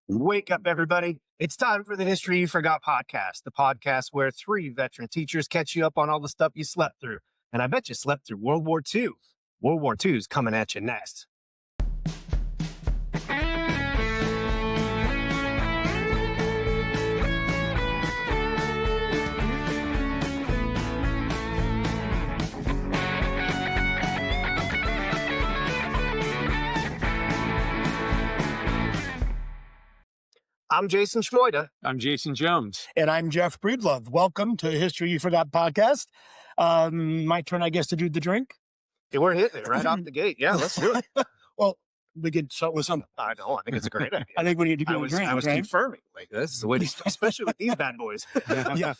Wake up, everybody. It's time for the History You Forgot podcast, the podcast where three veteran teachers catch you up on all the stuff you slept through. And I bet you slept through World War II. World War II is coming at you next. I'm Jason Schmoida. I'm Jason Jones. And I'm Jeff Breedlove. Welcome to History You Forgot podcast. My turn, I guess, to do the drink. Hey, we're hitting it right off the gate. Yeah, let's do it. Well, we could start with some. I know. I think it's a great idea. I think we need to do a drink. I was right? confirming. Like, this is the way to, especially with these bad boys. yeah.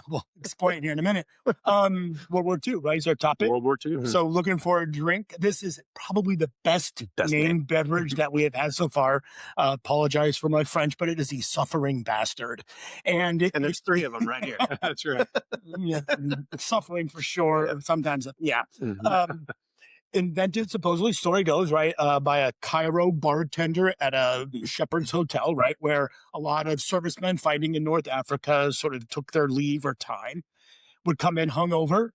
We'll explain here in a minute. World War II, right? Is our topic. World War II. So looking for a drink. This is probably the best named beverage that we have had so far. Apologize for my French, but it is the Suffering Bastard. And there's three of them right here. That's right. Yeah, suffering for sure. Sometimes, yeah. Invented, supposedly, story goes, right, by a Cairo bartender at a shepherd's hotel, right, where a lot of servicemen fighting in North Africa sort of took their leave or time, would come in hungover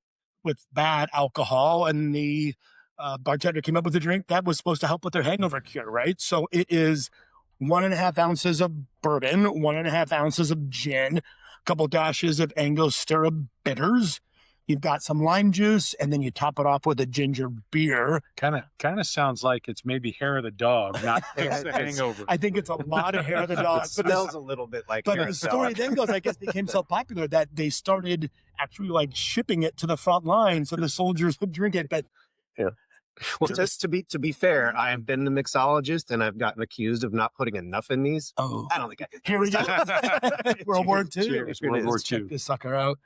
with bad alcohol, and the bartender came up with a drink that was supposed to help with their hangover cure, right? So it is 1.5 ounces of bourbon, 1.5 ounces of gin, a couple dashes of Angostura bitters. You've got some lime juice, and then you top it off with a ginger beer. Kind of sounds like it's maybe hair of the dog, not fix the hangover. I think it's a lot of hair of the dog. It smells a little bit like But hair the of story dog. then goes, I guess, became so popular that they started actually like shipping it to the front line so the soldiers would drink it. But yeah. Well, just to be fair, I have been the mixologist, and I've gotten accused of not putting enough in these. oh, I don't think I did. here we go. World War II. Cheers, World War Check II. this sucker out.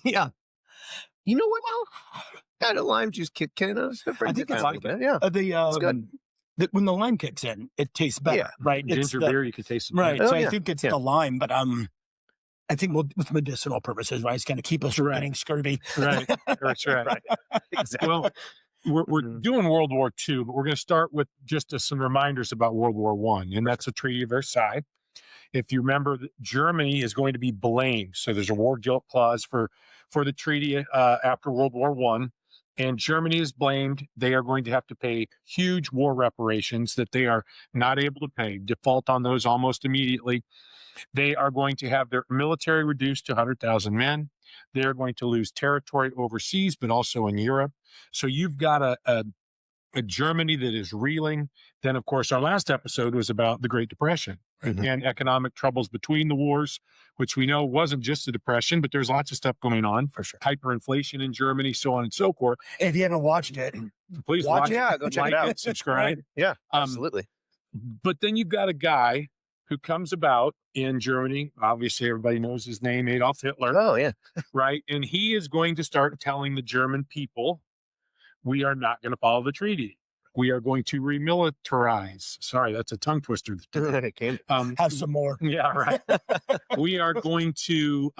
Yeah. You know what? Got a lime juice kick in us. I think it's like that. Yeah. It's good. When the lime kicks in, it tastes better, Yeah. right? It's Ginger the- beer, you could taste it. Right. Oh, so yeah. I think it's Yeah. the lime, but I think with medicinal purposes, right? It's going to keep us from getting scurvy. Right. That's right. Exactly. Well, we're doing World War II, but we're going to start with just some reminders about World War I, and that's the Treaty of Versailles. If you remember, Germany is going to be blamed. So there's a war guilt clause for the treaty after World War I, and Germany is blamed. They are going to have to pay huge war reparations that they are not able to pay, default on those almost immediately. They are going to have their military reduced to 100,000 men. They're going to lose territory overseas, but also in Europe. So you've got a Germany that is reeling. Then, of course, our last episode was about the Great Depression and economic troubles between the wars, which we know wasn't just the Depression, but there's lots of stuff going on. For sure. Hyperinflation in Germany, so on and so forth. If you haven't watched it, Please Watch watch it. Yeah, go check like it out. subscribe. Yeah, absolutely. But then you've got a guy who comes about in Germany. Obviously, everybody knows his name, Adolf Hitler, Oh, yeah. right? And he is going to start telling the German people, we are not going to follow the treaty. We are going to remilitarize. Sorry, that's a tongue twister. It came. have some more. Yeah, right. We are going to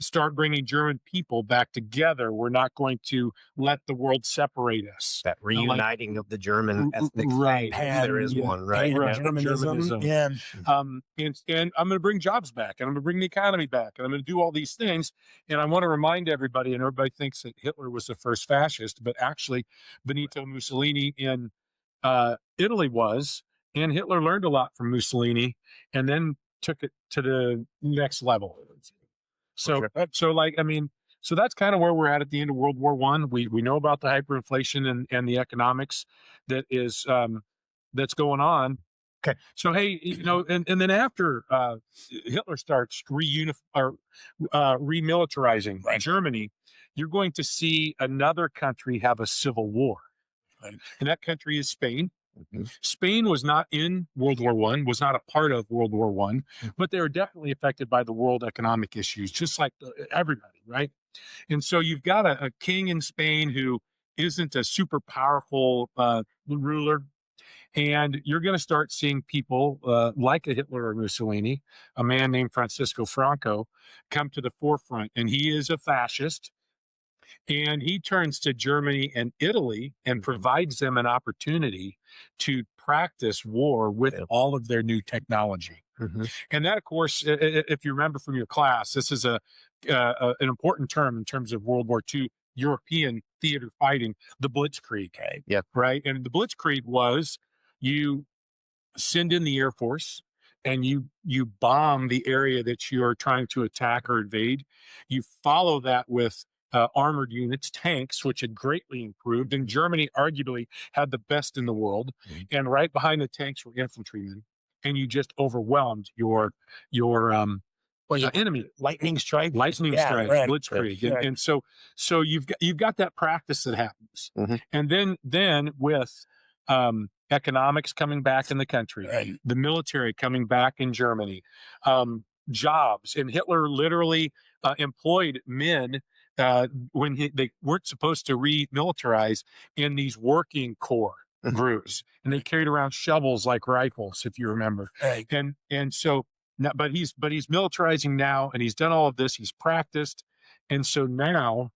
start bringing German people back together. We're not going to let the world separate us. That reuniting of the German ethnic right. faith, if there is one, right? Right. Germanism. Germanism. Yeah. And I'm going to bring jobs back, and I'm going to bring the economy back, and I'm going to do all these things. And I want to remind everybody, and everybody thinks that Hitler was the first fascist, but actually Benito Mussolini in Italy was, and Hitler learned a lot from Mussolini and then took it to the next level. So, so that's kind of where we're at the end of World War I. We know about the hyperinflation and the economics that is that's going on. Okay. So, hey, and then after Hitler starts remilitarizing Germany, you're going to see another country have a civil war. Right. And that country is Spain. Spain was not in World War I, was not a part of World War I, but they were definitely affected by the world economic issues, just like everybody, right? And so you've got a king in Spain who isn't a super powerful ruler, and you're going to start seeing people like a Hitler or Mussolini, a man named Francisco Franco, come to the forefront, and he is a fascist. And he turns to Germany and Italy and provides them an opportunity to practice war with all of their new technology. And that, of course, if you remember from your class, this is an important term in terms of World War II European theater fighting, the Blitzkrieg. Right. And the Blitzkrieg was you send in the Air Force and you bomb the area that you're trying to attack or invade. You follow that with armored units, tanks, which had greatly improved. And Germany arguably had the best in the world. And right behind the tanks were infantrymen. And you just overwhelmed your enemy. Lightning strike, Blitzkrieg. And so you've got that practice that happens. And then with economics coming back in the country, the military coming back in Germany, jobs. And Hitler literally employed men when they weren't supposed to remilitarize in these working corps groups, and they carried around shovels like rifles, if you remember. And so now, but he's militarizing now, and he's done all of this. He's practiced, and so now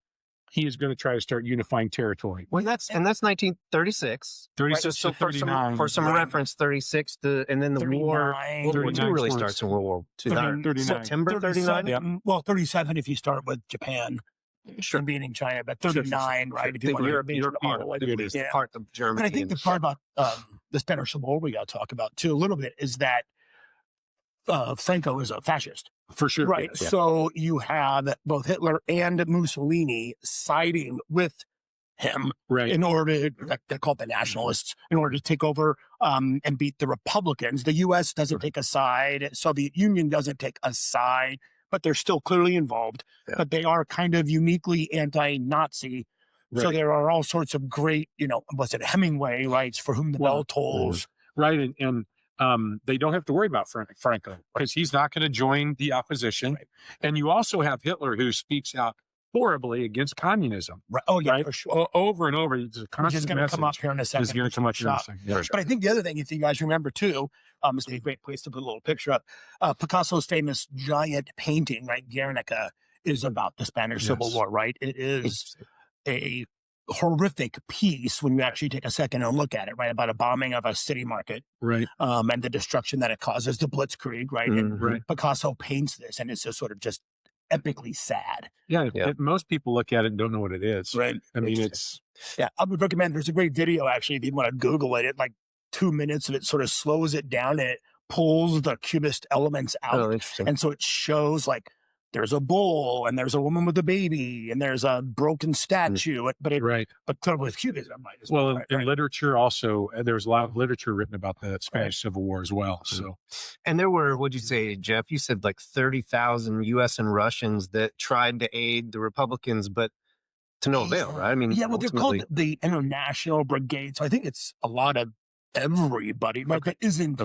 he is going to try to start unifying territory. Well, that's 1936. 36 to 39. For some reference, 36 to, and then the war. World War II really starts in World War II. 39. September 39. Yeah. Well, 37 if you start with Japan. Beating China, but 39, right? If you want European part of Germany. But I think the part about the Spanish Civil War we got to talk about too a little bit is that Franco is a fascist. For sure. Right. Yeah. So you have both Hitler and Mussolini siding with him in order to, they're called the nationalists, in order to take over and beat the Republicans. The U.S. doesn't take a side. Soviet Union doesn't take a side, but they're still clearly involved. But they are kind of uniquely anti-Nazi. So there are all sorts of great, was it Hemingway writes For Whom the Bell Tolls. Right. And they don't have to worry about Franco because he's not going to join the opposition. And you also have Hitler, who speaks out horribly against communism. For sure. Over and over. It's a constant Which is going to come up here in a second. It's going to come up here in a second. Yeah. But I think the other thing, if you guys remember too, is a great place to put a little picture up. Picasso's famous giant painting, right, Guernica, is about the Spanish Civil War, right? It is a horrific piece when you actually take a second and look at it, right? About a bombing of a city market, and the destruction that it causes, the Blitzkrieg, right? And Picasso paints this, and it's just epically sad. Most people look at it and don't know what it is. Right. I mean, it's I would recommend. There's a great video actually if you want to Google it. It like 2 minutes and it sort of slows it down and it pulls the cubist elements out. Oh, interesting. And so it shows like there's a bull and there's a woman with a baby and there's a broken statue, but with cubism, right? Well, in literature also, there's a lot of literature written about the Spanish Civil War as well. So, and there were, what'd you say, Jeff? You said like 30,000 U.S. and Russians that tried to aid the Republicans, but to no avail, right? I mean, they're called the International Brigade. So I think it's a lot of everybody, right? That isn't.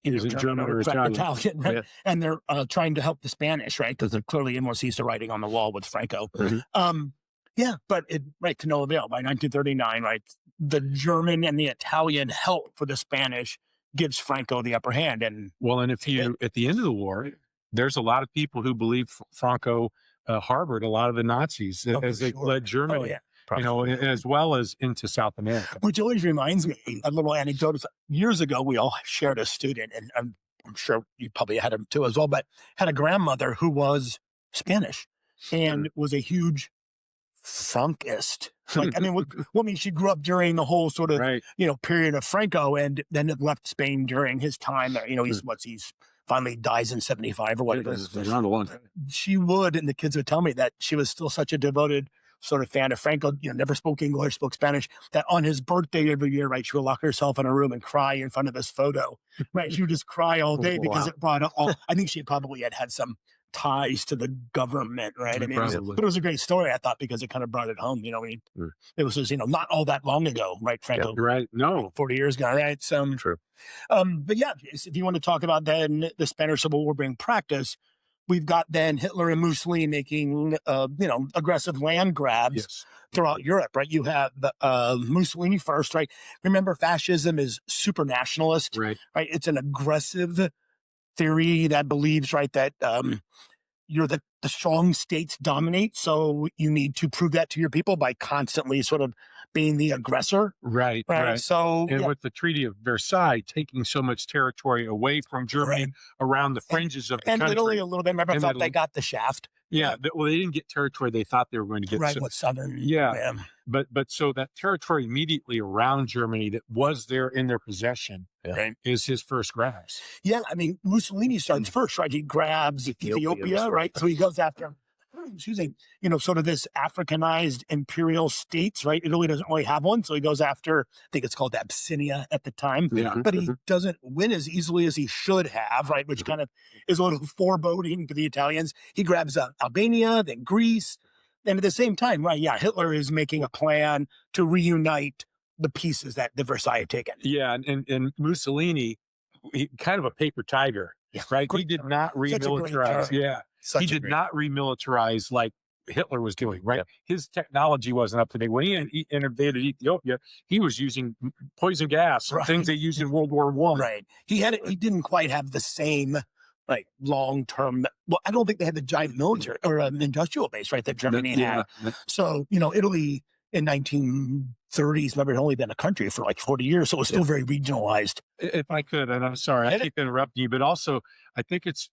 Is German or Italian, right? And they're trying to help the Spanish, right? Because clearly everyone sees the writing on the wall with Franco. But to no avail. By 1939, right, the German and the Italian help for the Spanish gives Franco the upper hand. And if you at the end of the war, there's a lot of people who believe Franco harbored a lot of the Nazis as they led Germany. As well as into South America. Which always reminds me, a little anecdote. Years ago, we all shared a student, and I'm sure you probably had him too as well, but had a grandmother who was Spanish and was a huge Frankist. She grew up during the whole sort of, period of Franco, and then it left Spain during his time. He's finally dies in 75 or whatever. Around a long time. She would, and the kids would tell me that she was still such a devoted sort of fan of Franco, never spoke English, spoke Spanish, that on his birthday every year, right, she would lock herself in a room and cry in front of his photo, right? She would just cry all day because it brought up I think she probably had some ties to the government, right? I mean, but it was a great story, I thought, because it kind of brought it home, it was just, not all that long ago, right, Franco? Yeah, right. No. 40 years ago, right? So, true. But if you want to talk about then the Spanish Civil War being practiced, we've got then Hitler and Mussolini making, aggressive land grabs throughout Europe, right? You have Mussolini first, right? Remember, fascism is super nationalist, right? It's an aggressive theory that believes, right, that, you're the strong states dominate, so you need to prove that to your people by constantly sort of being the aggressor. Right. So, And with the Treaty of Versailles taking so much territory away from Germany around the fringes of the and country. Italy a little bit. Remember, And felt Italy. they got the shaft. Yeah. Well, they didn't get territory they thought they were going to get. What southern? Yeah. But so that territory immediately around Germany that was there in their possession is his first grabs. Yeah, I mean, Mussolini starts first, right? He grabs Ethiopia, right? So he goes after, excuse me, sort of this Africanized imperial states, right? Italy doesn't really have one, so he goes after, I think it's called Abyssinia at the time, but he doesn't win as easily as he should have, right? Which kind of is a little foreboding for the Italians. He grabs Albania, then Greece, and at the same time, right? Yeah, Hitler is making a plan to reunite the pieces that the Versailles had taken. Yeah, and Mussolini, kind of a paper tiger, right? He did not remilitarize. He did not remilitarize like Hitler was doing, right? His technology wasn't up to date. When he invaded Ethiopia, he was using poison gas, things they used in World War I. Right. He didn't quite have the same long-term. Well, I don't think they had the giant military or industrial base, right, that Germany had. So, Italy in 1930s, remember, it had only been a country for like 40 years, so it was still very regionalized. If I could, and I'm sorry, I keep interrupting you, but also I think it's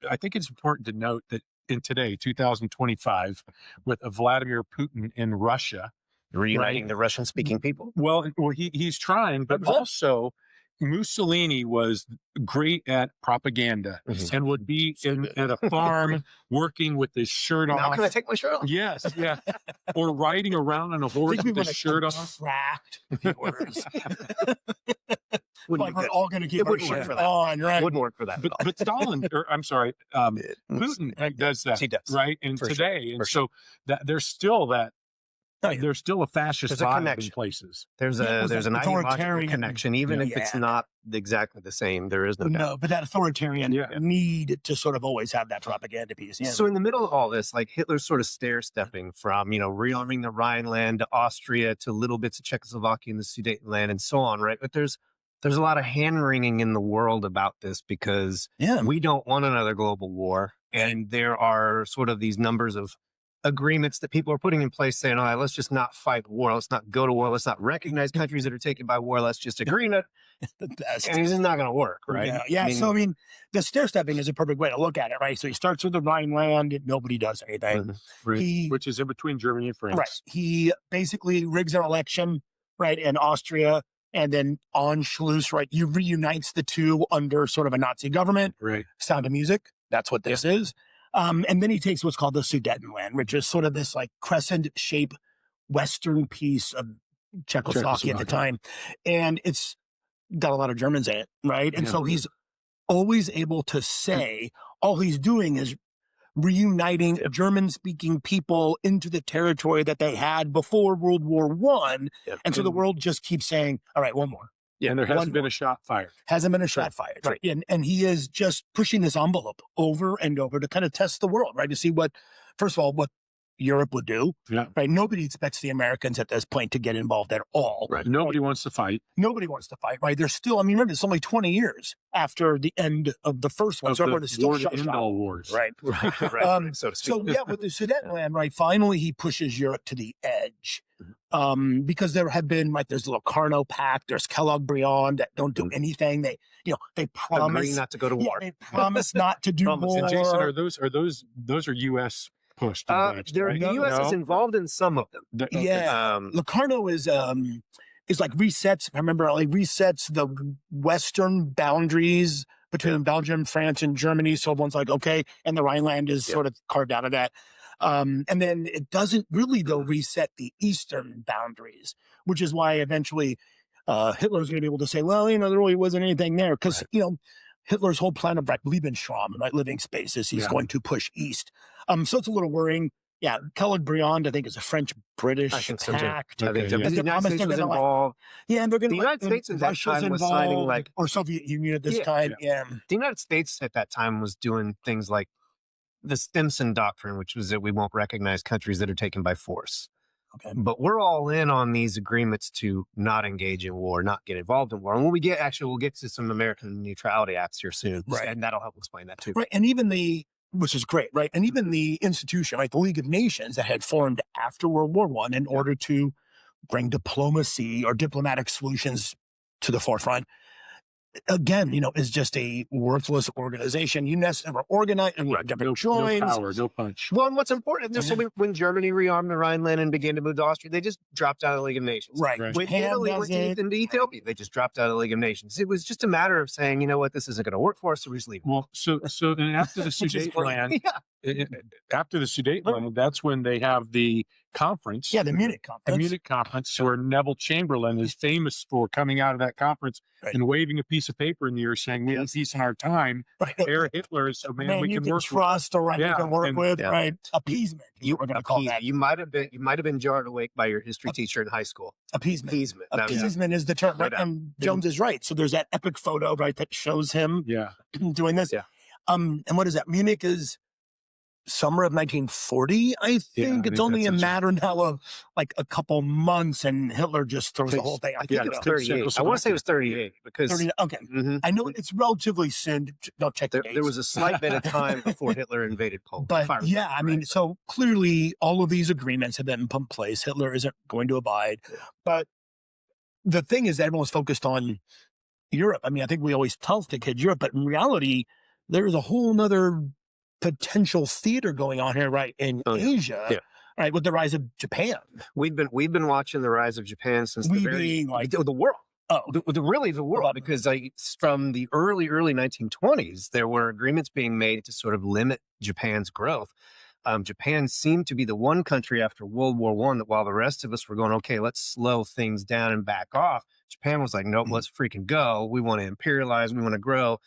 important to note that in today, 2025, with Vladimir Putin in Russia, reuniting the Russian-speaking people. Well, he's trying, but also Mussolini was great at propaganda and would be at a farm working with his shirt off. Now can I take my shirt off? Yes, yeah. Or riding around on a horse with his shirt off. We're all going to keep our shirt on, right? Wouldn't work for that. But Stalin, or I'm sorry, Putin does that. He does, right? And today, and so that there's still that. There's still a fascist vibe in places. There's an ideological connection, even if it's not exactly the same. There is no doubt. No, but that authoritarian need to sort of always have that propaganda piece. Yeah. So in the middle of all this, like Hitler's sort of stair-stepping from, rearming the Rhineland to Austria to little bits of Czechoslovakia and the Sudetenland and so on, right? But there's a lot of hand-wringing in the world about this because we don't want another global war. And there are sort of these numbers of agreements that people are putting in place saying, all right, let's just not fight war. Let's not go to war. Let's not recognize countries that are taken by war. Let's just agree on it. The best. And this is not going to work, right? Yeah. So, the stair-stepping is a perfect way to look at it, right? So he starts with the Rhineland and nobody does anything. Which is in between Germany and France. Right. He basically rigs an election, right, in Austria, and then Anschluss, right, he reunites the two under sort of a Nazi government. Right. Sound of Music. That's what this is. And then he takes what's called the Sudetenland, which is sort of this like crescent-shaped western piece of Czechoslovakia at the time. And it's got a lot of Germans in it, right? And so he's always able to say all he's doing is reuniting German-speaking people into the territory that they had before World War I. And so the world just keeps saying, all right, one more. Yeah, and there hasn't been a shot fired. Hasn't been a shot fired. Right. And he is just pushing this envelope over and over to kind of test the world, right? To see first of all, what Europe would do. Yeah. Right. Nobody expects the Americans at this point to get involved at all. Right. Nobody wants to fight. Nobody wants to fight, right? There's still, remember, it's only 20 years after the end of the first one. So everyone is still shut down. All wars. Right. So to speak. So with the Sudetenland, right, finally he pushes Europe to the edge. Because there have been, there's the Locarno Pact, there's Kellogg-Briand that don't do anything. They promise agree not to go to war. They promise not to do war. And Jason, are those are U.S. pushed? The U.S. is involved in some of them. Locarno is like resets. I remember, resets the western boundaries between Belgium, France, and Germany. So everyone's like, okay, and the Rhineland is sort of carved out of that. And then it doesn't really, though, reset the eastern boundaries, which is why eventually Hitler's going to be able to say, well, there really wasn't anything there. Because, Hitler's whole plan of Lebensraum, right, living spaces, he's going to push east. So it's a little worrying. Yeah, Kellogg-Briand, I think, is a French-British pact. The United States was involved. And they're going to. The United States at that time was signing or Soviet Union at this time. Yeah. The United States at that time was doing things like the Stimson Doctrine, which was that we won't recognize countries that are taken by force. Okay. But we're all in on these agreements to not engage in war, not get involved in war. And when we we'll get to some American neutrality acts here soon. Right. And that'll help explain that too. Right. And even the which is great, right? And even the institution, like the League of Nations that had formed after World War I in order to bring diplomacy or diplomatic solutions to the forefront, again, is just a worthless organization. UNESCO never organized and No joins. power, no punch. Well, and what's important, there's something when Germany rearmed the Rhineland and began to move to Austria, they just dropped out of the League of Nations. Right. When Japan Italy does went it. into Ethiopia, they just dropped out of the League of Nations. It was just a matter of saying, you know what, this isn't going to work for us, so we just leave it. Well, so then after the Sudetenland, after the Sudetenland, that's when they have the conference. Yeah, the Munich conference. The Munich conference, where Neville Chamberlain is famous for coming out of that conference and waving a piece of paper in the air saying, "We have peace in our time." Right. Air Hitler is a man we you can work trust or you can work with. Yeah. Right. Appeasement. We're going to call that. You might have been jarred awake by your history teacher in high school. Appeasement. Appeasement. Appeasement is the term. Right? And Jones is right. So there's that epic photo, right, that shows him doing this. Yeah. And what is that? Munich is summer of 1940, I think. It's only a matter now of like a couple months, and Hitler just throws the whole thing. I think it was 38. I want to say it was 38 because 30, okay. I know it's relatively soon. Don't check the there was a slight bit of time before Hitler invaded Poland. But I mean, so clearly all of these agreements have been put in place. Hitler isn't going to abide. But the thing is that everyone's focused on Europe. I mean, I think we always tell the kids Europe, but in reality, there's a whole nother potential theater going on here, right, in Asia, right, with the rise of Japan. We've been watching the rise of Japan since the world. The world, because from the early 1920s, there were agreements being made to sort of limit Japan's growth. Japan seemed to be the one country after World War I that while the rest of us were going, okay, let's slow things down and back off, Japan was like, nope, let's freaking go. We want to imperialize. We want to grow.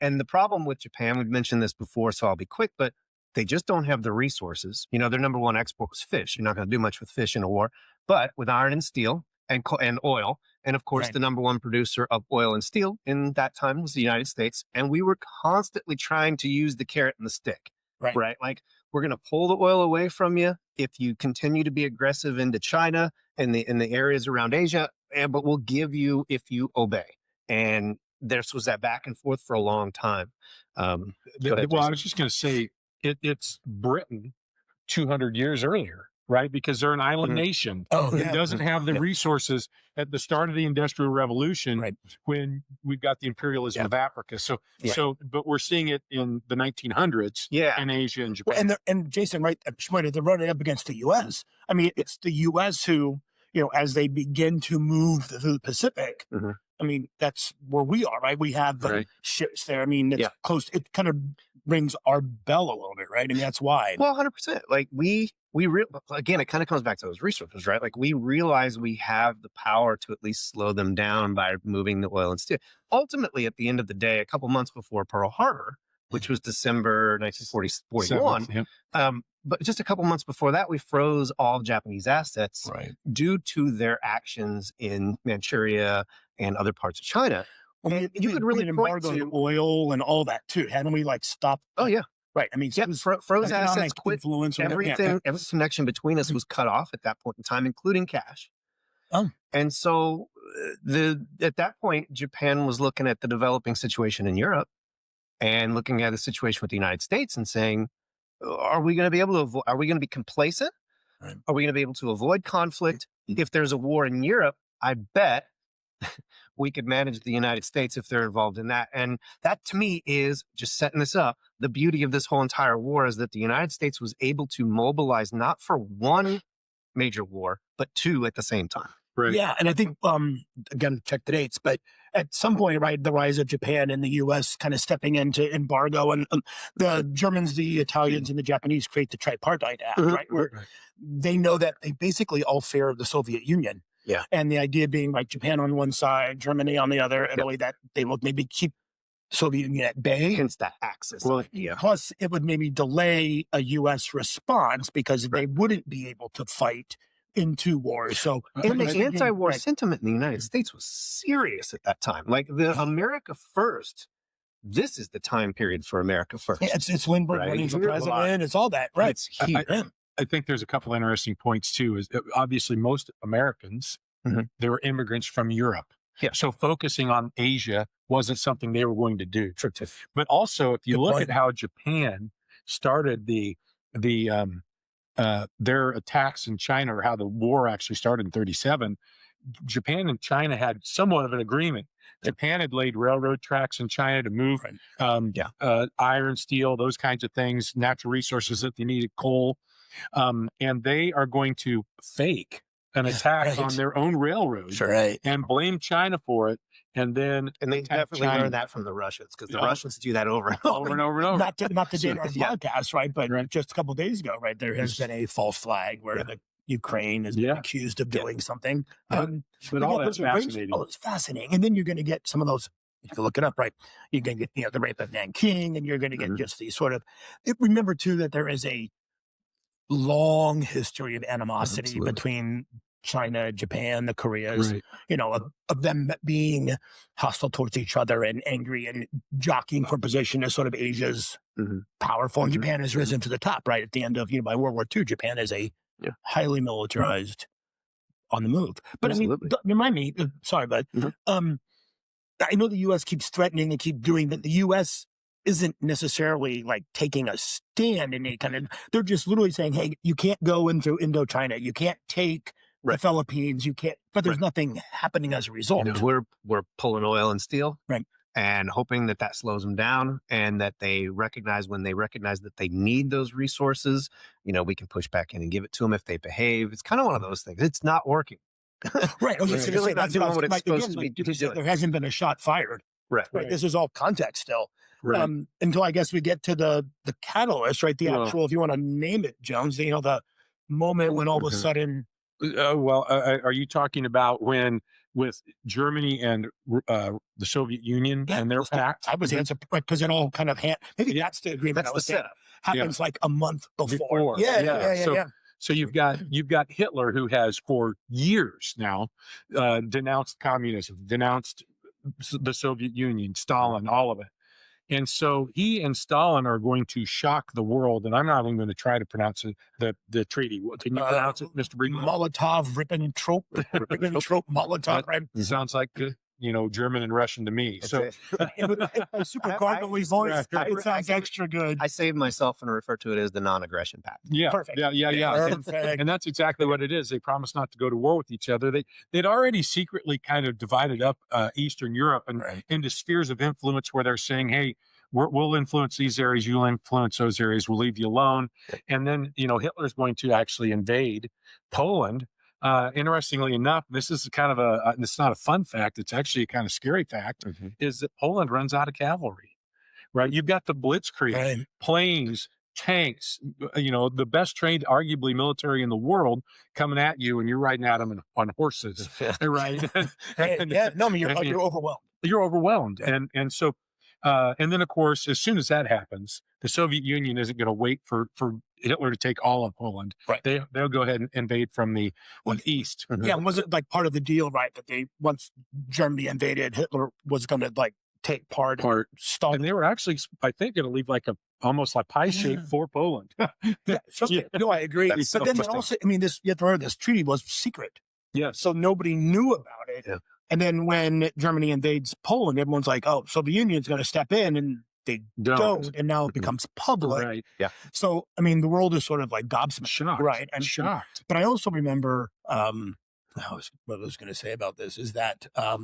And the problem with Japan, we've mentioned this before, so I'll be quick, but they just don't have the resources. Their number one export was fish. You're not going to do much with fish in a war. But with iron and steel and oil, and of course, the number one producer of oil and steel in that time was the United States. And we were constantly trying to use the carrot and the stick, right? Like, we're going to pull the oil away from you if you continue to be aggressive into China and in the areas around Asia, but we'll give you if you obey. And this was that back and forth for a long time. I was just going to say it's Britain 200 years earlier, right? Because they're an island nation. It doesn't have the resources at the start of the Industrial Revolution when we've got the imperialism of Africa. But we're seeing it in the 1900s in Asia and Japan. Well, and Jason, right, they're running up against the U.S. I mean, it's the U.S. who, as they begin to move to the Pacific, I mean, that's where we are, right? We have the ships there. I mean, it's close. It kind of rings our bell a little bit, right? I mean, that's why. Well, 100%. Like again, it kind of comes back to those resources, right? Like, we realize we have the power to at least slow them down by moving the oil and steel. Ultimately, at the end of the day, a couple months before Pearl Harbor, which was December 1941, but just a couple months before that, we froze all Japanese assets due to their actions in Manchuria and other parts of China. Well, you could really point to oil and all that too. Hadn't we stopped? Oh yeah, right. I mean, froze assets, quit everything. Every connection between us was cut off at that point in time, including cash. And so at that point, Japan was looking at the developing situation in Europe and looking at the situation with the United States and saying, are we going to be able to? Are we going to be complacent? Are we going to be able to avoid conflict? If there's a war in Europe, I bet we could manage the United States if they're involved in that. And that, to me, is just setting this up. The beauty of this whole entire war is that the United States was able to mobilize not for one major war, but two at the same time. Right. Yeah, and I think, again, check the dates, but at some point, right, the rise of Japan and the U.S. kind of stepping into embargo, and the Germans, the Italians, and the Japanese create the Tripartite Act, right, where they know that they basically all fear the Soviet Union. Yeah. And the idea being like Japan on one side, Germany on the other, Italy, that they will maybe keep Soviet Union at bay. Hence that axis. Well, plus, it would maybe delay a U.S. response because they wouldn't be able to fight into wars. So, and the anti-war sentiment in the United States was serious at that time. Like, the America First, this is the time period for America First. Yeah, it's Lindbergh running for president. It's all that, right? It's here. I think there's a couple interesting points too. Is obviously most Americans, they were immigrants from Europe. Yeah. So focusing on Asia wasn't something they were going to do. But also, if you look at how Japan started their attacks in China, or how the war actually started in 1937, Japan and China had somewhat of an agreement. Japan had laid railroad tracks in China to move iron, steel, those kinds of things, natural resources that they needed, coal. And they are going to fake an attack on their own railroad and blame China for it. And then they definitely learned that from the Russians, because the Russians do that over and over and over and over. Not to date our podcast, right? But just a couple of days ago, right, there has been a false flag where the Ukraine is accused of doing something. But all that's fascinating. Oh, it's fascinating. And then you're going to get some of those, if you look it up, right, you're going to get the rape of Nanking, and you're going to get just these sort of, remember too that there is a long history of animosity between China, Japan, the Koreas, of them being hostile towards each other and angry and jockeying for position as sort of Asia's powerful. And Japan has risen to the top, right? At the end of, by World War II, Japan is a highly militarized on the move. But I mean, remind me, sorry, but I know the U.S. keeps threatening and keep doing that. The U.S. isn't necessarily like taking a stand in any kind of, they're just literally saying, hey, you can't go into Indochina. You can't take the Philippines. You can't, but there's nothing happening as a result. We're pulling oil and steel. And hoping that slows them down, and that they recognize, when they recognize that they need those resources, we can push back in and give it to them if they behave. It's kind of one of those things. It's not working. Right. I was just going to say, that's what it's supposed to be doing. There hasn't been a shot fired. Right. This is all context still. Until I guess we get to the catalyst, right? The actual, if you want to name it, Jones, the moment when all of a sudden. Are you talking about when, with Germany and the Soviet Union and their pact? I was answering because it all kind of maybe that's the agreement. That's the setup. Happens like a month before. So you've got Hitler, who has for years now denounced communism, denounced the Soviet Union, Stalin, all of it. And so he and Stalin are going to shock the world. And I'm not even going to try to pronounce it, the treaty. Can you pronounce it, Mr. Brinkman? Molotov-Ribbentrop, Molotov, right? It sounds like German and Russian to me. So a super gargly voice. It sounds extra good. I saved myself and refer to it as the non-aggression pact. Yeah, perfect. Yeah. And that's exactly what it is. They promised not to go to war with each other. They'd already secretly kind of divided up Eastern Europe and into spheres of influence, where they're saying, hey, we'll influence these areas, you'll influence those areas, we'll leave you alone. And then, Hitler's going to actually invade Poland. Interestingly enough, this is kind of it's not a fun fact, it's actually a kind of scary fact, is that Poland runs out of cavalry, right? You've got the Blitzkrieg, planes, tanks, the best trained, arguably, military in the world coming at you, and you're riding at them on horses, right? You're overwhelmed. You're overwhelmed. And so, and then, of course, as soon as that happens, the Soviet Union isn't going to wait for Hitler to take all of Poland. Right. They'll go ahead and invade from the east. Yeah, and was it like part of the deal, right? That once Germany invaded, Hitler was going to take part. And they were actually, I think, going to leave almost like pie shape for Poland. No, I agree. But then also, you have to remember, this treaty was secret. Yeah. So nobody knew about it. Yeah. And then when Germany invades Poland, everyone's like, oh, so the Union's going to step in, and they don't. And now it becomes public. Right. Yeah. So, the world is sort of like gobsmacked. Shocked. Right. And shocked. But I also remember, what I was going to say about this is that, I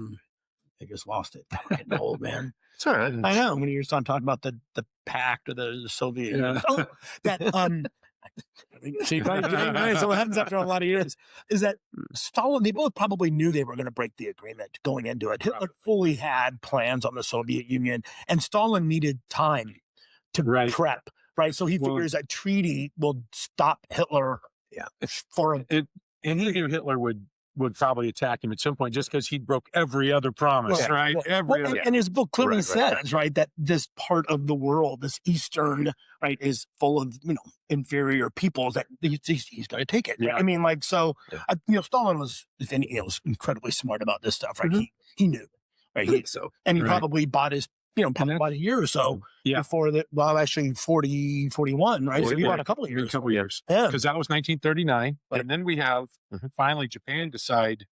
just lost it. I'm getting old, man. It's all right. I know. When you're talking about the pact or the Soviet, see, so what happens after a lot of years is that Stalin, they both probably knew they were going to break the agreement going into it. Hitler fully had plans on the Soviet Union, and Stalin needed time to prep, right? So he figures that treaty will stop Hitler. Yeah. And he knew Hitler would probably attack him at some point, just because he broke every other promise, right? And his book clearly says, right, that this part of the world, this Eastern, right, is full of, inferior peoples, that he's going to take it. Yeah. Stalin was, if any, was incredibly smart about this stuff, right? He knew, right? And he probably bought his, probably about a year or so before that. Well, actually 41, right? So he bought a couple of years. Yeah. Because that was 1939. And then we have finally Japan decide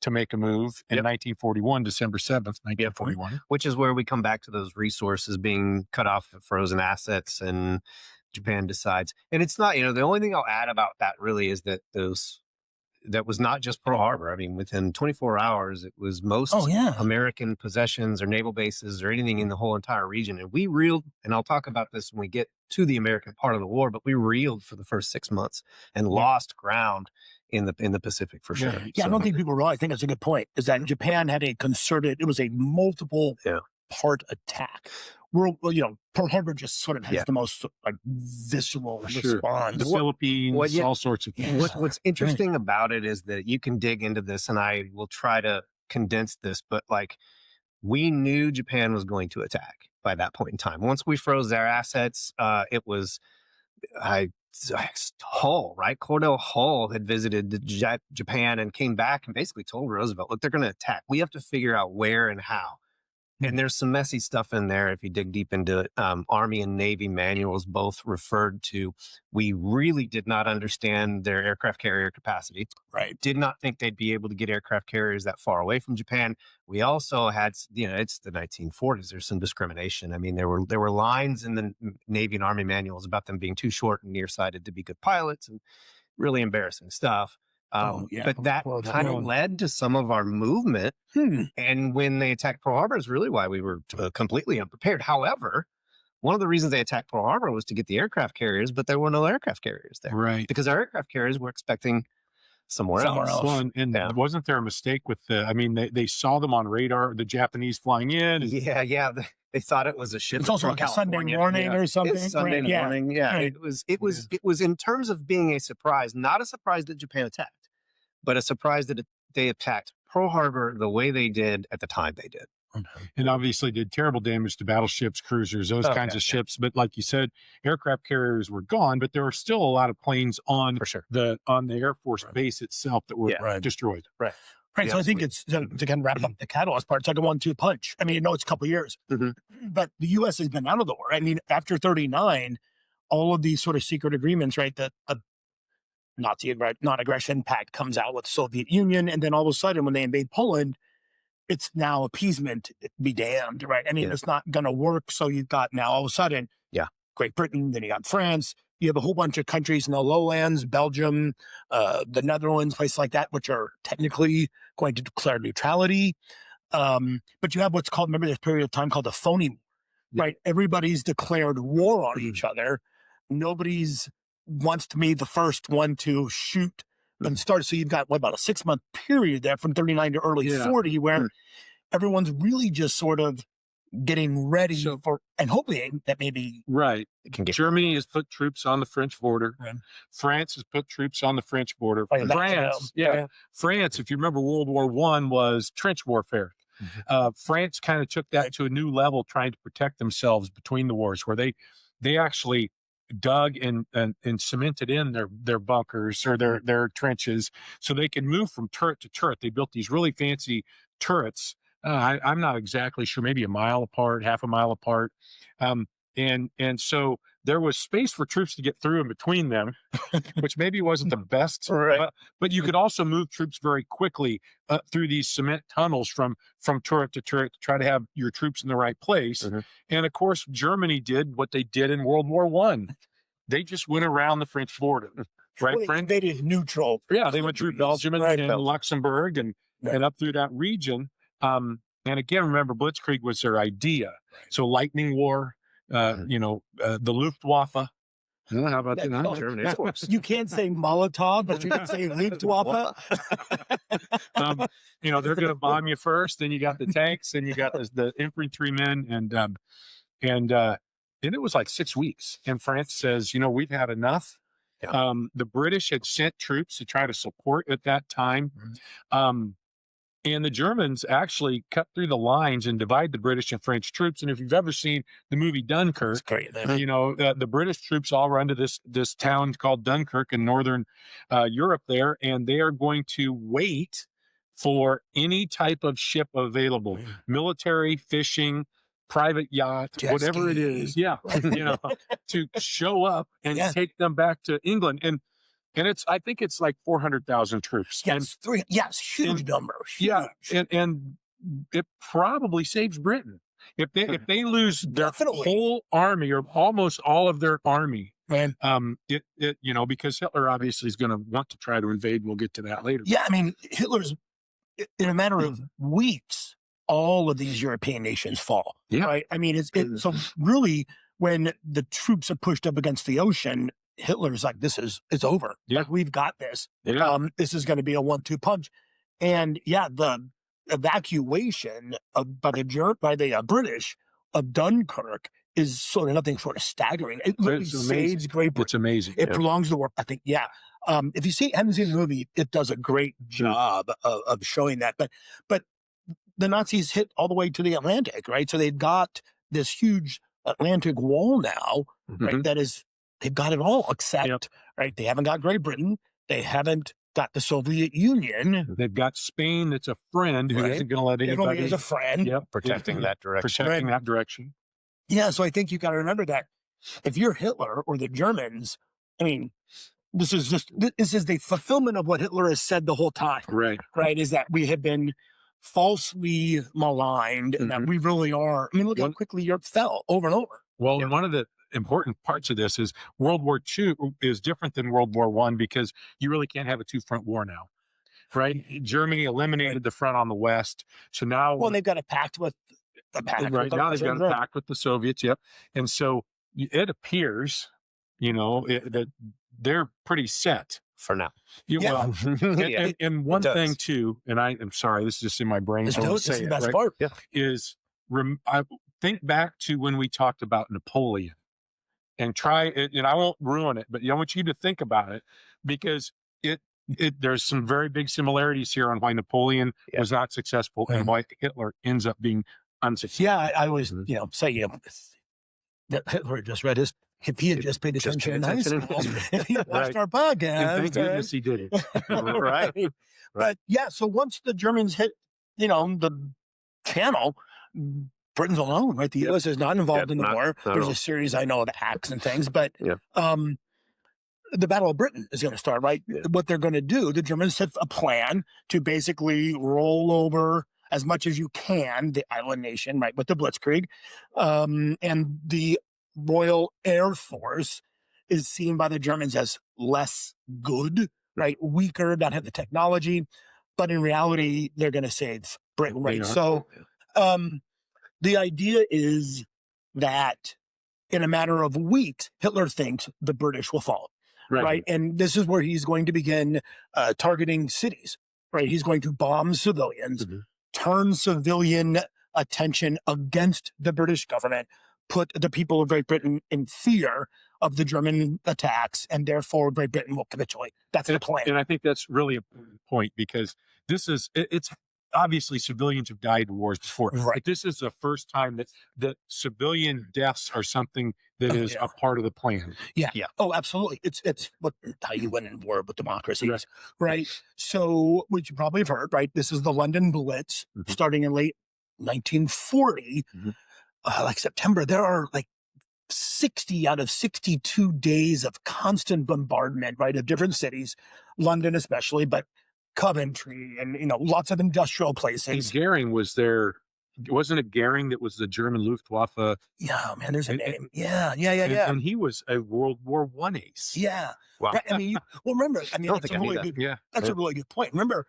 to make a move in 1941, December 7th, 1941. Which is where we come back to those resources being cut off, frozen assets, and Japan decides. And it's not, the only thing I'll add about that really is that that was not just Pearl Harbor. I mean, within 24 hours, it was most American possessions or naval bases or anything in the whole entire region. And we reeled, and I'll talk about this when we get to the American part of the war, but we reeled for the first 6 months and lost ground in the Pacific for sure. Yeah, I don't think people realize, I think that's a good point, is that Japan had a concerted, it was a multiple part attack. Pearl Harbor just sort of has the most visceral response. The Philippines, all sorts of things. What's interesting about it is that you can dig into this, and I will try to condense this, but we knew Japan was going to attack by that point in time. Once we froze their assets, it was Hull, right? Cordell Hull had visited Japan and came back and basically told Roosevelt, look, they're going to attack. We have to figure out where and how. And there's some messy stuff in there if you dig deep into it. Army and Navy manuals both referred to, we really did not understand their aircraft carrier capacity. Right. Did not think they'd be able to get aircraft carriers that far away from Japan. We also had, it's the 1940s. There's some discrimination. I mean, there were lines in the Navy and Army manuals about them being too short and nearsighted to be good pilots, and really embarrassing stuff. But that kind of led to some of our movement. And when they attacked Pearl Harbor is really why we were completely unprepared. However, one of the reasons they attacked Pearl Harbor was to get the aircraft carriers, but there were no aircraft carriers there. Right. Because our aircraft carriers were expecting somewhere else. Well, and wasn't there a mistake with they saw them on radar, the Japanese flying in? They thought it was a ship. It's also like a Sunday morning or something. It's Sunday morning. Yeah. Right. It was in terms of being a surprise, not a surprise that Japan attacked, but a surprise that they attacked Pearl Harbor the way they did at the time they did. And obviously did terrible damage to battleships, cruisers, those kinds of ships. But like you said, aircraft carriers were gone, but there were still a lot of planes on the Air Force base itself that were destroyed. Right. So I think it's to kind of wrap up the catalyst part. It's like a 1-2 punch. I mean, I know it's a couple of years, but the U.S. has been out of the war. I mean, after 1939, all of these sort of secret agreements, right? The Nazi non-aggression pact comes out with the Soviet Union, and then all of a sudden, when they invade Poland, it's now appeasement be damned, right? I mean, it's not going to work. So you've got now all of a sudden, Great Britain, then you got France, you have a whole bunch of countries in the lowlands, Belgium, the Netherlands, places like that, which are technically going to declare neutrality. But you have what's called, remember this period of time called the phony war, right? Everybody's declared war on each other. Nobody's wants to be the first one to shoot and start. So you've got about a 6-month period there from 39 to early 40 where everyone's really just sort of getting ready for and hoping that maybe Germany has put troops on the French border. France has put troops on the French border. France, if you remember, World War I was trench warfare. France kind of took that to a new level, trying to protect themselves between the wars, where they actually dug and cemented in their bunkers or their trenches so they could move from turret to turret. They built these really fancy turrets. I'm not exactly sure, maybe a mile apart, half a mile apart. And so there was space for troops to get through in between them, which maybe wasn't the best, but you could also move troops very quickly through these cement tunnels from turret to turret to try to have your troops in the right place. And of course, Germany did what they did in World War I. They just went around the French border, right? Well, they did neutral. Yeah, they went through Belgium and Luxembourg and up through that region. And again, remember, Blitzkrieg was their idea. So lightning war, the Luftwaffe. How about that? Germany, of course. You can't say Molotov, but you can say Luftwaffe. They're going to bomb you first. Then you got the tanks, and you got the infantrymen, and it was like 6 weeks. And France says, we've had enough. The British had sent troops to try to support at that time. And the Germans actually cut through the lines and divide the British and French troops. And if you've ever seen the movie Dunkirk, the British troops all run to this town called Dunkirk in northern Europe there, and they are going to wait for any type of ship available, military, fishing, private yacht, whatever it is, to show up and take them back to England. And I think it's like 400,000 troops. Huge number. Huge. And it probably saves Britain if they lose their whole army or almost all of their army Right. Because Hitler obviously is going to want to try to invade. We'll get to that later. Yeah, I mean, Hitler's in a matter of weeks, all of these European nations fall. Yeah. Right. I mean, so really when the troops are pushed up against the ocean, Hitler's like, it's over. Yeah. Like, we've got this. Yeah. This is going to be a 1-2 punch. And yeah, the evacuation by the British of Dunkirk is sort of nothing short of staggering. It literally saves Great Britain. It's amazing. It prolongs the war. I think, yeah. If you haven't seen the movie, it does a great job of showing that. But the Nazis hit all the way to the Atlantic, right? So they've got this huge Atlantic wall now, right? They've got it all except, right? They haven't got Great Britain. They haven't got the Soviet Union. They've got Spain that's a friend who isn't going to let anybody. Italy is a friend. Protecting that direction. Yeah, so I think you got to remember that if you're Hitler or the Germans, I mean, this is the fulfillment of what Hitler has said the whole time. Right. Right. Is that we have been falsely maligned and that we really are. I mean, look how quickly Europe fell over and over. Well, and one of the important parts of this is World War II is different than World War I because you really can't have a two-front war now. Right. Germany eliminated the front on the West. So now. Well, they've got a pact with the pact. Right now they've got a pact with the Soviets. Yep. And so it appears, that they're pretty set for now. And one thing too, and I am sorry, this is just in my brain. This is the best part. I think back to when we talked about Napoleon and I won't ruin it, but I want you to think about it because there's some very big similarities here on why Napoleon was not successful and why Hitler ends up being unsuccessful. Yeah, I always, say, that Hitler just read his. If he had just paid attention in high school, if he had watched our podcast, and thank goodness he did it. Right. But yeah, so once the Germans hit, the channel, Britain's alone, right? The U.S. is not involved in the war. There's a series I know of acts and things, but the Battle of Britain is going to start, right? What they're going to do, the Germans have a plan to basically roll over as much as you can the island nation, right, with the Blitzkrieg, and the Royal Air Force is seen by the Germans as less good, right? Weaker, not have the technology, but in reality, they're going to save Britain, right? So the idea is that in a matter of weeks, Hitler thinks the British will fall, right? And this is where he's going to begin targeting cities, right? He's going to bomb civilians, turn civilian attention against the British government, put the people of Great Britain in fear of the German attacks, and therefore Great Britain will capitulate. That's the plan. And I think that's really a point because it's obviously civilians have died in wars before. Right. But this is the first time that civilian deaths are something that is a part of the plan. Yeah. Oh, absolutely. It's how you win in war with democracies, right? So, which you probably have heard, right? This is the London Blitz starting in late 1940. Like September, there are like 60 out of 62 days of constant bombardment, right, of different cities, London especially, but Coventry and, lots of industrial places. And Goering was there. Wasn't it Goering that was the German Luftwaffe? Yeah, man, there's a name. Yeah. And he was a World War I ace. Yeah. Wow. Right? I mean, remember, that's a really good point. Remember,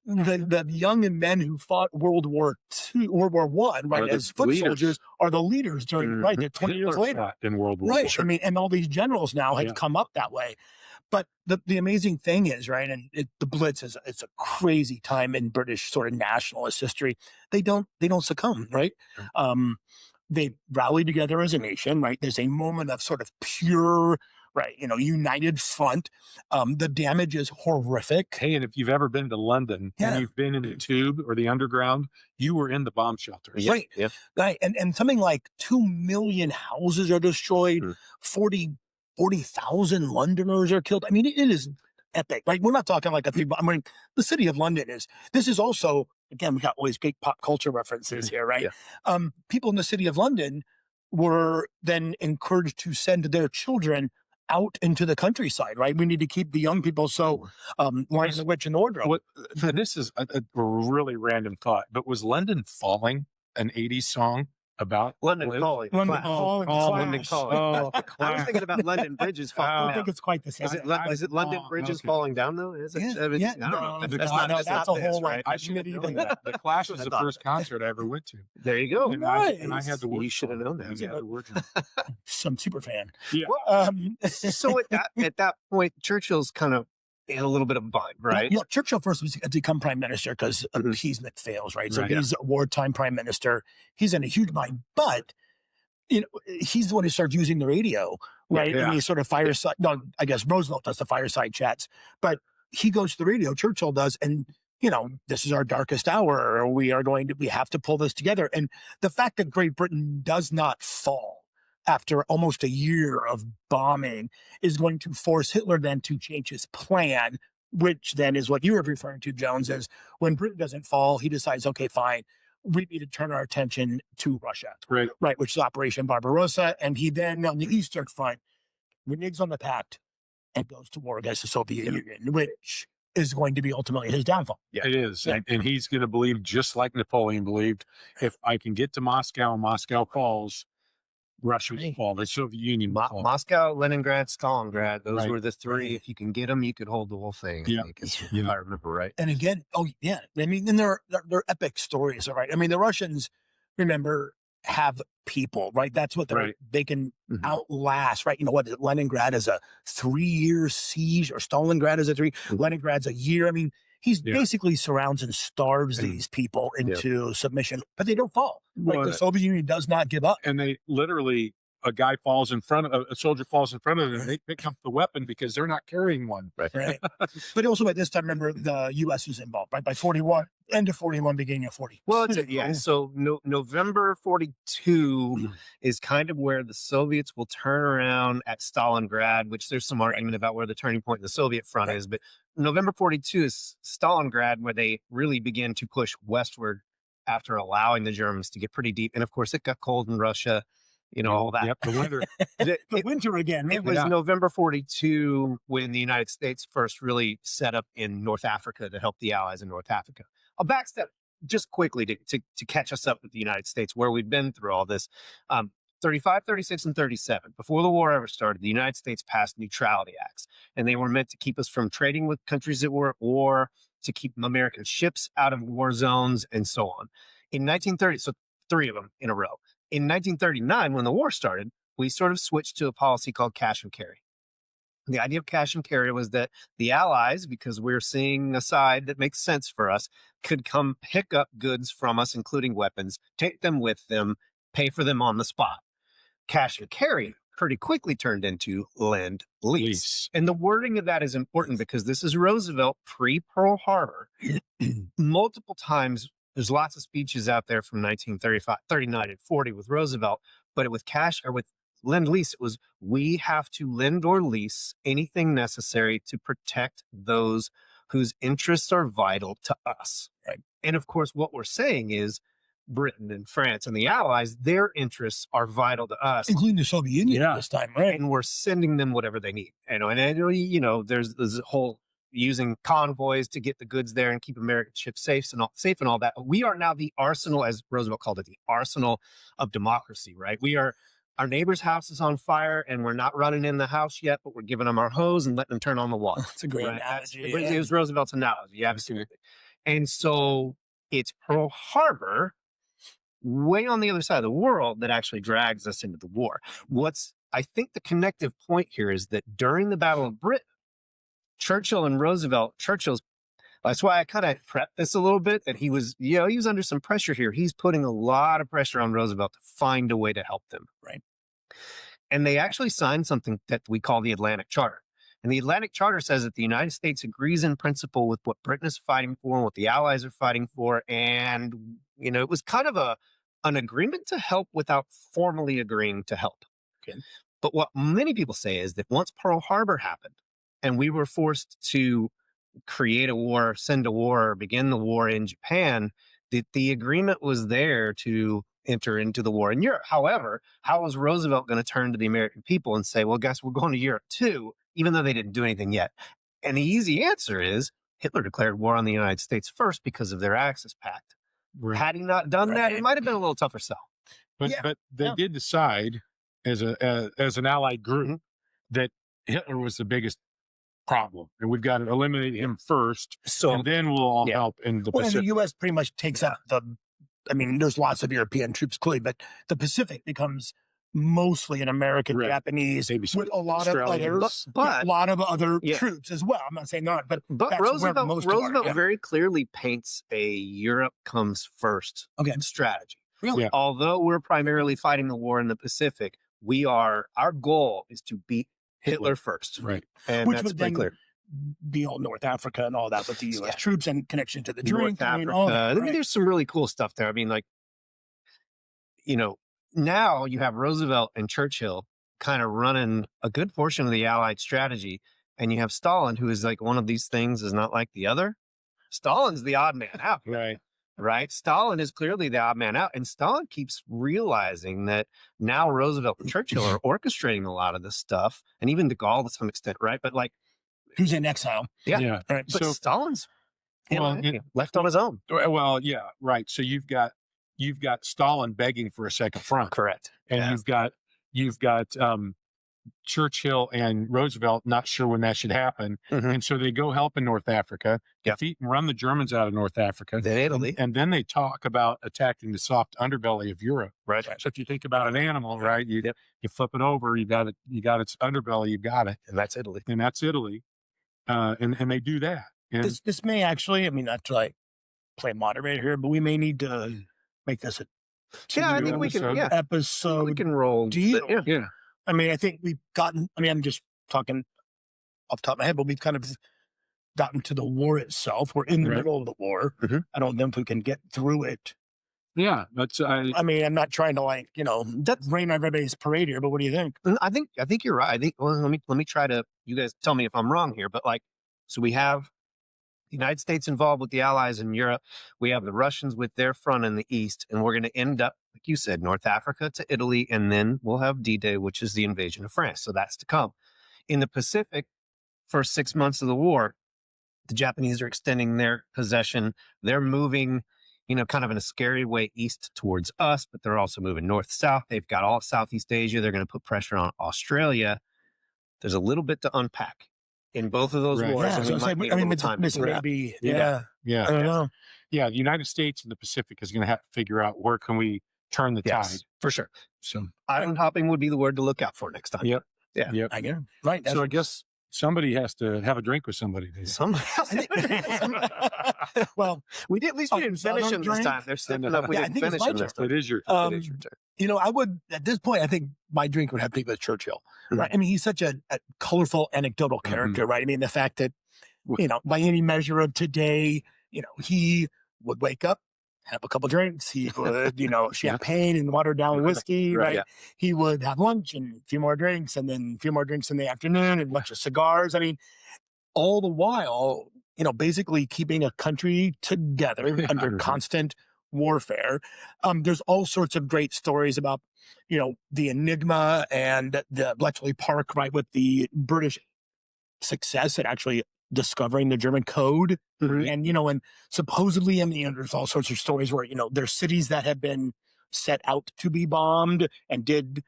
the young men who fought World War I, right, as foot soldiers are the leaders during, right, they're 20 years later. In World War Right. I mean, and all these generals now have come up that way. But the amazing thing is, right, and the Blitz it's a crazy time in British sort of nationalist history. They don't succumb, right? They rally together as a nation, right? There's a moment of sort of pure, right, united front. The damage is horrific. Hey, and if you've ever been to London and you've been in the tube or the underground, you were in the bomb shelters. Right. Yeah. Right. And something like 2 million houses are destroyed, 40,000 Londoners are killed. I mean, it is epic, right? We're not talking like the city of London this is also, again, we got all these great pop culture references here, right? Yeah. People in the city of London were then encouraged to send their children out into the countryside, right? We need to keep the young people. So, Lion, the Witch, and the Wardrobe. This is a really random thought, but was London Falling an 80s song? About London Calling. London Clash. Calling. London Clash. Calling. Oh, I was thinking about London Bridges I falling don't down. think it's quite the same. Is it London Bridges okay. falling down though? Is it? Yeah, I mean, yeah. I don't know. No, That's no, not that's a this, whole, like, right? I should have known Community that. The Clash was I the thought first concert I ever went to. There you go. And I had the word. You should have known that. I had the word. Some super fan. Yeah. So at that point, Churchill's kind of in a little bit of a bind, right? Yeah, Churchill first was to become prime minister because Mhm. appeasement fails, right? So Right. he's a wartime prime minister. He's in a huge bind, but he's the one who started using the radio, right? Yeah. And he sort of fireside. No, I guess Roosevelt does the fireside chats, but he goes to the radio. Churchill does, and this is our darkest hour. Or we have to pull this together. And the fact that Great Britain does not fall after almost a year of bombing is going to force Hitler then to change his plan, which then is what you were referring to, Jones, is when Britain doesn't fall, he decides, okay, fine, we need to turn our attention to Russia, Right. right, which is Operation Barbarossa. And he then, on the Eastern Front, reneges on the pact and goes to war against the Soviet Union, which is going to be ultimately his downfall. Yeah. It is. Yeah. And he's going to believe, just like Napoleon believed, if I can get to Moscow and Moscow falls, Russia will fall. The Soviet Union will fall. Moscow, Leningrad, Stalingrad. Those Right. were the three. If you can get them, you could hold the whole thing. Yeah. I think, if I remember right. And again, oh yeah, I mean, and they're epic stories, all right. I mean, the Russians, remember, have people, right? That's what Right. they can Mhm. outlast, right? What Leningrad is a 3-year siege, or Stalingrad is a 3. Mhm. Leningrad's a year. I mean, he's Yeah. basically surrounds and starves And- these people into submission, but they don't fall. Right? Well, The Soviet Union does not give up. And they literally, a soldier falls in front of them, and they pick up the weapon because they're not carrying one. Right. But also at this time, remember, the U.S. was involved, right? By 41, end of 41, beginning of 40. Well, so November 42 is kind of where the Soviets will turn around at Stalingrad, which there's some argument about where the turning point in the Soviet front is. But November 42 is Stalingrad, where they really begin to push westward after allowing the Germans to get pretty deep. And of course, it got cold in Russia, all that. Yep, the winter. The winter again. It was Yeah. November 42 when the United States first really set up in North Africa to help the Allies in North Africa. I'll backstep just quickly to catch us up with the United States, where we've been through all this. 35, 36, and 37. Before the war ever started, the United States passed neutrality acts, and they were meant to keep us from trading with countries that were at war, to keep American ships out of war zones, and so on. In 1930, so 3 of them in a row. In 1939, when the war started, we sort of switched to a policy called cash and carry. The idea of cash and carry was that the Allies, because we're seeing a side that makes sense for us, could come pick up goods from us, including weapons, take them with them, pay for them on the spot. Cash and carry pretty quickly turned into lend lease. Lease. And the wording of that is important because this is Roosevelt pre-Pearl Harbor. Multiple times, there's lots of speeches out there from 1935, 39, and 40 with Roosevelt, but with cash or with lend lease, it was, we have to lend or lease anything necessary to protect those whose interests are vital to us. Right. And of course, what we're saying is Britain and France and the Allies, their interests are vital to us. Including the Soviet Union Yeah. this time, right? And we're sending them whatever they need. There's this whole using convoys to get the goods there and keep American ships safe and all that. We are now the arsenal, as Roosevelt called it, the arsenal of democracy, right? Our neighbor's house is on fire and we're not running in the house yet, but we're giving them our hose and letting them turn on the water. That's a great Right? analogy. It was Roosevelt's analogy, absolutely. And so it's Pearl Harbor, way on the other side of the world, that actually drags us into the war. I think the connective point here is that during the Battle of Britain, Churchill and Roosevelt, that's why I kind of prepped this a little bit, that he was under some pressure here. He's putting a lot of pressure on Roosevelt to find a way to help them. Right. And they actually signed something that we call the Atlantic Charter. And the Atlantic Charter says that the United States agrees in principle with what Britain is fighting for and what the Allies are fighting for. And, it was kind of an agreement to help without formally agreeing to help. Okay. But what many people say is that once Pearl Harbor happened and we were forced to create a war, send a war, begin the war in Japan, the agreement was there to enter into the war in Europe. However, how was Roosevelt going to turn to the American people and say, well, guess we're going to Europe too, even though they didn't do anything yet? And the easy answer is Hitler declared war on the United States first because of their Axis pact. Right. Had he not done that, it might have been a little tougher sell. But they did decide as an allied group that Hitler was the biggest problem, and we've got to eliminate him first, So and then we'll all help in the Well, and Pacific. the U.S. pretty much takes up I mean, there's lots of European troops, clearly, but the Pacific becomes mostly an American, Right. Japanese, Maybe with a lot of other, but a lot of other troops as well. I'm not saying not, but that's where most Roosevelt are. very clearly paints a Europe comes first strategy. Really? Yeah. Although we're primarily fighting the war in the Pacific, our goal is to beat Hitler first. Right. And Which that's would pretty then clear. be all North Africa and all that with the U.S. troops and connection to the drink. North I mean, Africa. all that, I mean, there's some really cool stuff there. I mean, like, now you have Roosevelt and Churchill kind of running a good portion of the Allied strategy, and you have Stalin, who is like, one of these things is not like the other. Stalin's the odd man out. Right. Stalin is clearly the odd man out. And Stalin keeps realizing that now Roosevelt and Churchill are orchestrating a lot of this stuff, and even de Gaulle to some extent, right? But like, who's in exile? Yeah. Right. But Stalin's left on his own. Well, yeah, right. So you've got Stalin begging for a second front. Correct. And you've got Churchill and Roosevelt not sure when that should happen. And so they go help in North Africa, defeat and run the Germans out of North Africa. Then Italy. And then they talk about attacking the soft underbelly of Europe. Right. So if you think about an animal, right, you flip it over, you got its underbelly, you got it. And that's Italy. And they do that. And This may actually, I mean, not to like play moderator here, but we may need to make this a I think we can. episode. We can roll. yeah. I mean, I think we've gotten, I mean, I'm just talking off the top of my head, but we've kind of gotten to the war itself. We're in the middle of the war. I don't know if we can get through it. Yeah. That's, I mean, I'm not trying to like, rain on everybody's parade here, but what do you think? I think you're right. I think, well, let me try to, you guys tell me if I'm wrong here, but like, so we have the United States involved with the Allies in Europe. We have the Russians with their front in the East, and we're going to end up, like you said, North Africa to Italy, and then we'll have D-Day, which is the invasion of France. So that's to come. In the Pacific, first 6 months of the war, the Japanese are extending their possession. They're moving, kind of in a scary way east towards us, but they're also moving north-south. They've got all of Southeast Asia. They're going to put pressure on Australia. There's a little bit to unpack in both of those wars. Yeah, and so we might need a little time to wrap. maybe, Yeah. I don't know. Yeah, the United States and the Pacific is going to have to figure out where can we turn the tide. For sure. So Island hopping would be the word to look out for next time. Yep. Yeah. Yep. I get it. Right. So I guess somebody has to have a drink with somebody. Somebody else. Well, we did. At least we didn't finish them this time. They're stiff enough. We I didn't think it's finish my them this time. It is your It is your turn. I would, at this point, I think my drink would have to be with Churchill, right? I mean, he's such a colorful, anecdotal character, right? I mean, the fact that, by any measure of today, he would wake up, have a couple drinks. He would, champagne and watered down whiskey, right? He would have lunch and a few more drinks, and then a few more drinks in the afternoon and a bunch of cigars. I mean, all the while, basically keeping a country together under constant warfare. There's all sorts of great stories about, the Enigma and the Bletchley Park, right, with the British success at actually discovering the German code. And, and supposedly, there's all sorts of stories where, there's cities that have been set out to be bombed, and did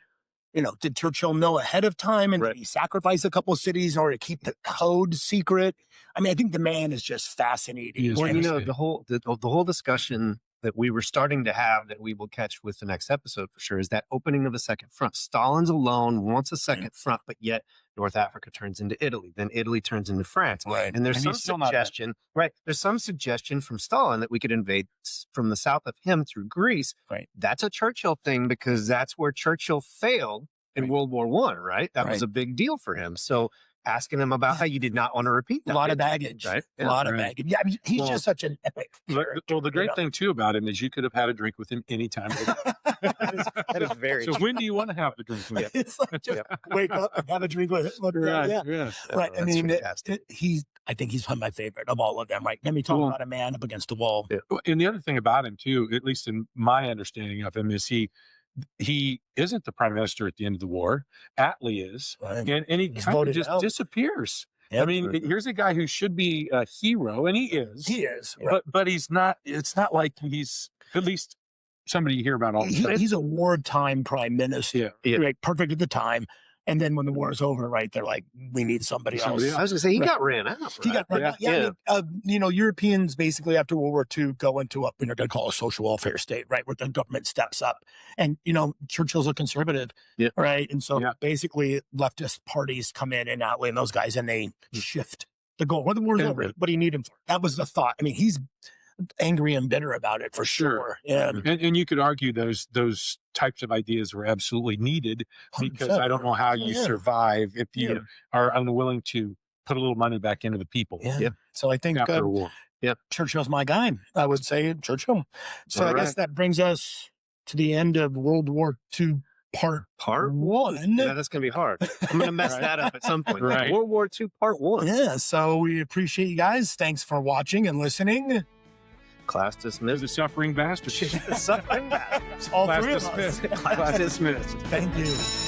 Churchill know ahead of time, and did he sacrifice a couple of cities in order to keep the code secret? I mean, I think the man is just fascinating. Well, the whole discussion that we were starting to have, that we will catch with the next episode for sure, is that opening of the second front. Stalin's alone, wants a second front, but yet North Africa turns into Italy. Then Italy turns into France. Right. And there's some suggestion, there's some suggestion from Stalin that we could invade from the south of him through Greece. Right. That's a Churchill thing, because that's where Churchill failed in World War I, right? That was a big deal for him. So asking him about how you did not want to repeat that. A lot of baggage. Right? A lot of baggage. Yeah, I mean, he's just such an epic character. Well, the great thing too about him is you could have had a drink with him anytime. That is very So when do you want to have the drink with him? It's like just wake up and have a drink with him. Right. I mean, I think he's one of my favorite of all of them. Right. Let me talk about a man up against the wall. And the other thing about him too, at least in my understanding of him, is he isn't the prime minister at the end of the war. Attlee is, and he kind of just disappears. Yep. I mean, here's a guy who should be a hero, and he is. He is, but he's not. It's not like he's, at least somebody you hear about all the time. He's a wartime prime minister, Yeah. right? Perfect at the time. And then when the war is over, right, they're like, we need somebody else. I was going to say, he Right. got ran out. Right? He got run out. Yeah. I mean, Europeans basically after World War II go into what we're going to call a social welfare state, right, where the government steps up. And, Churchill's a conservative, right? And so basically leftist parties come in and outweigh those guys and they shift the goal. When the war's over, what do you need him for? That was the thought. I mean, he's angry and bitter about it for sure. Yeah. And you could argue those types of ideas were absolutely needed, because I don't know how you survive if you are unwilling to put a little money back into the people. Yeah. So I think after a war. Churchill's my guy. I would say Churchill. So I guess that brings us to the end of World War II part one. Yeah, that's going to be hard. I'm going to mess that up at some point. Right. World War II part 1. Yeah. So we appreciate you guys. Thanks for watching and listening. Class dismissed. The suffering bastards. Suffering bastards. All Class three of us. dismissed. Class dismissed. Thank you.